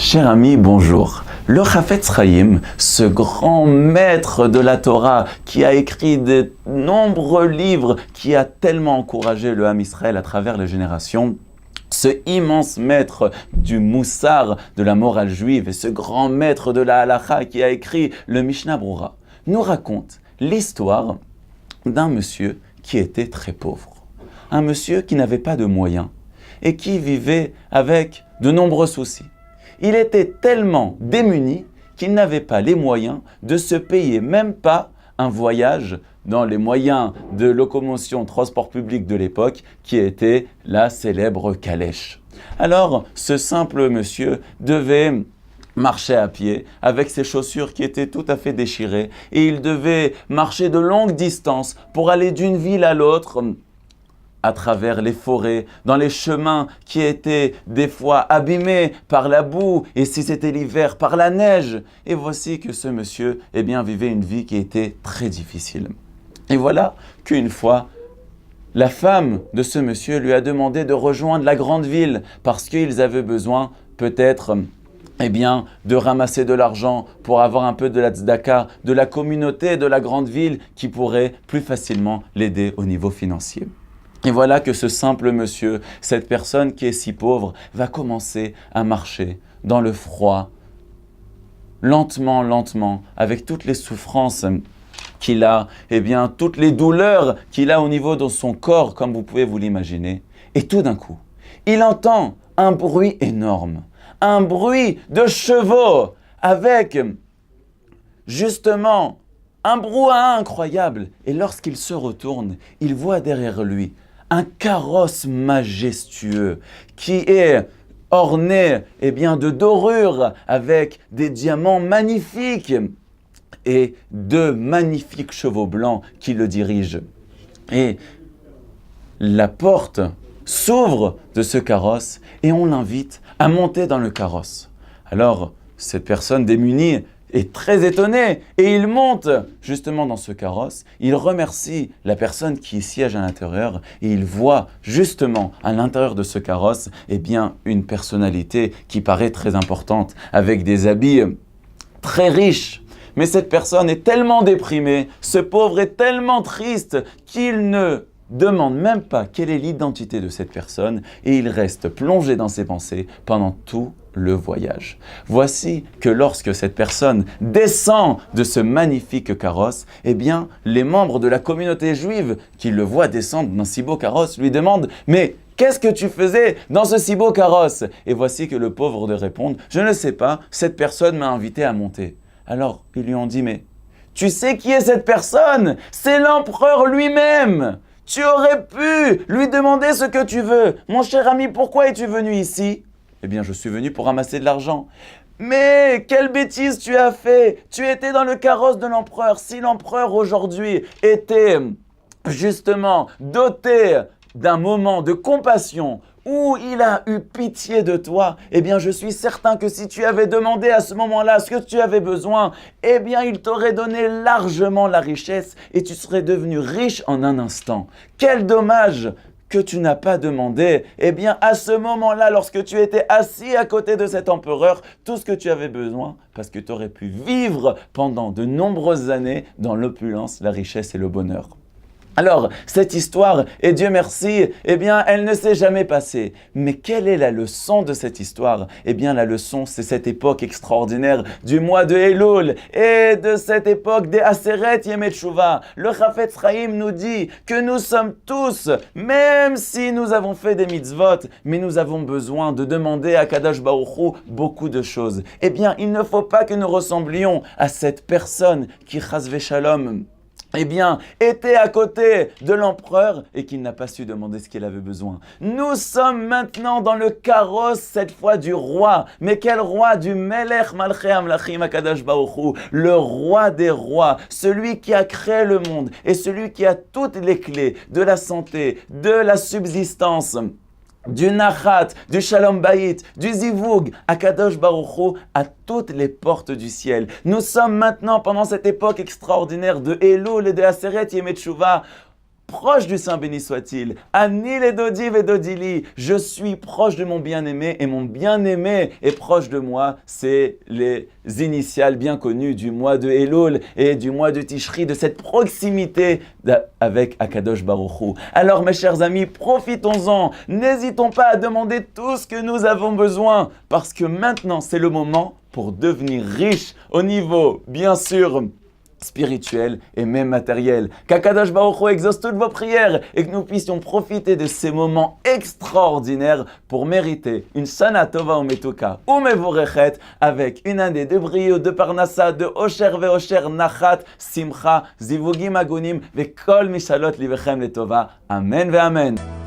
Cher ami, bonjour. Le Chafetz Chaim, ce grand maître de la Torah qui a écrit de nombreux livres, qui a tellement encouragé le Ham Israël à travers les générations, ce immense maître du Moussar, de la morale juive, et ce grand maître de la Halacha qui a écrit le Mishnah Brura, nous raconte l'histoire d'un monsieur qui était très pauvre. Un monsieur qui n'avait pas de moyens et qui vivait avec de nombreux soucis. Il était tellement démuni qu'il n'avait pas les moyens de se payer même pas un voyage dans les moyens de locomotion transport public de l'époque qui était la célèbre calèche. Alors, ce simple monsieur devait marcher à pied avec ses chaussures qui étaient tout à fait déchirées et il devait marcher de longues distances pour aller d'une ville à l'autre à travers les forêts, dans les chemins qui étaient des fois abîmés par la boue et si c'était l'hiver par la neige. Et voici que ce monsieur vivait une vie qui était très difficile. Et voilà qu'une fois, la femme de ce monsieur lui a demandé de rejoindre la grande ville parce qu'ils avaient besoin peut-être de ramasser de l'argent pour avoir un peu de la tzedaka, de la communauté de la grande ville qui pourrait plus facilement l'aider au niveau financier. Et voilà que ce simple monsieur, cette personne qui est si pauvre, va commencer à marcher dans le froid, lentement, avec toutes les souffrances qu'il a, toutes les douleurs qu'il a au niveau de son corps, comme vous pouvez vous l'imaginer. Et tout d'un coup, il entend un bruit énorme, un bruit de chevaux, avec justement un brouhaha incroyable. Et lorsqu'il se retourne, il voit derrière lui un carrosse majestueux qui est orné de dorures avec des diamants magnifiques et de magnifiques chevaux blancs qui le dirigent. Et la porte s'ouvre de ce carrosse et on l'invite à monter dans le carrosse. Alors, cette personne démunie est très étonné et il monte justement dans ce carrosse. Il remercie la personne qui siège à l'intérieur et il voit justement à l'intérieur de ce carrosse une personnalité qui paraît très importante avec des habits très riches. Mais cette personne est tellement déprimée, ce pauvre est tellement triste qu'il ne demande même pas quelle est l'identité de cette personne et il reste plongé dans ses pensées pendant tout le voyage. Voici que lorsque cette personne descend de ce magnifique carrosse, les membres de la communauté juive qui le voient descendre d'un si beau carrosse lui demandent « Mais qu'est-ce que tu faisais dans ce si beau carrosse ?» Et voici que le pauvre de répondre « Je ne sais pas, cette personne m'a invité à monter. » Alors ils lui ont dit « Mais tu sais qui est cette personne? C'est l'empereur lui-même !» Tu aurais pu lui demander ce que tu veux. Mon cher ami, pourquoi es-tu venu ici? Je suis venu pour ramasser de l'argent. Mais quelle bêtise tu as fait! Tu étais dans le carrosse de l'empereur. Si l'empereur aujourd'hui était justement doté d'un moment de compassion où il a eu pitié de toi, je suis certain que si tu avais demandé à ce moment-là ce que tu avais besoin, il t'aurait donné largement la richesse et tu serais devenu riche en un instant. Quel dommage que tu n'as pas demandé, à ce moment-là, lorsque tu étais assis à côté de cet empereur, tout ce que tu avais besoin, parce que tu aurais pu vivre pendant de nombreuses années dans l'opulence, la richesse et le bonheur. Alors, cette histoire, et Dieu merci, elle ne s'est jamais passée. Mais quelle est la leçon de cette histoire? La leçon, c'est cette époque extraordinaire du mois de Elul et de cette époque des Aseret Yemei Teshuva. Le Chafetz Chaim nous dit que nous sommes tous, même si nous avons fait des mitzvot, mais nous avons besoin de demander à Kadosh Baruch Hu beaucoup de choses. Il ne faut pas que nous ressemblions à cette personne qui, chas v'shalom, était à côté de l'empereur et qu'il n'a pas su demander ce qu'il avait besoin. Nous sommes maintenant dans le carrosse, cette fois du roi. Mais quel roi? Du Melech Malchei Amlachim HaKadosh Baruch Hu, le roi des rois, celui qui a créé le monde et celui qui a toutes les clés de la santé, de la subsistance, du Nachat, du Shalom Bayit, du Zivug, Akadosh Baruch Hu, à toutes les portes du ciel. Nous sommes maintenant pendant cette époque extraordinaire de Elul et de Aseret Yemei Teshuva proche du Saint béni soit-il. Ani le dodi ve dodili, je suis proche de mon bien-aimé et mon bien-aimé est proche de moi. C'est les initiales bien connues du mois de Elul et du mois de Tishri, de cette proximité avec Akadosh Baruch Hu. Alors mes chers amis, profitons-en, n'hésitons pas à demander tout ce que nous avons besoin, parce que maintenant c'est le moment pour devenir riche au niveau, bien sûr, spirituel et même matériel. Qu'Akadosh Baruch Hu exauce toutes vos prières et que nous puissions profiter de ces moments extraordinaires pour mériter une Shana Tova Umetuka Umevorechet avec une année de brio, de parnassa, de Osher ve'Osher, Nachat, Simcha, Zivugim Agunim, Ve'kol Mishalot Livechem Letova. Amen ve'Amen.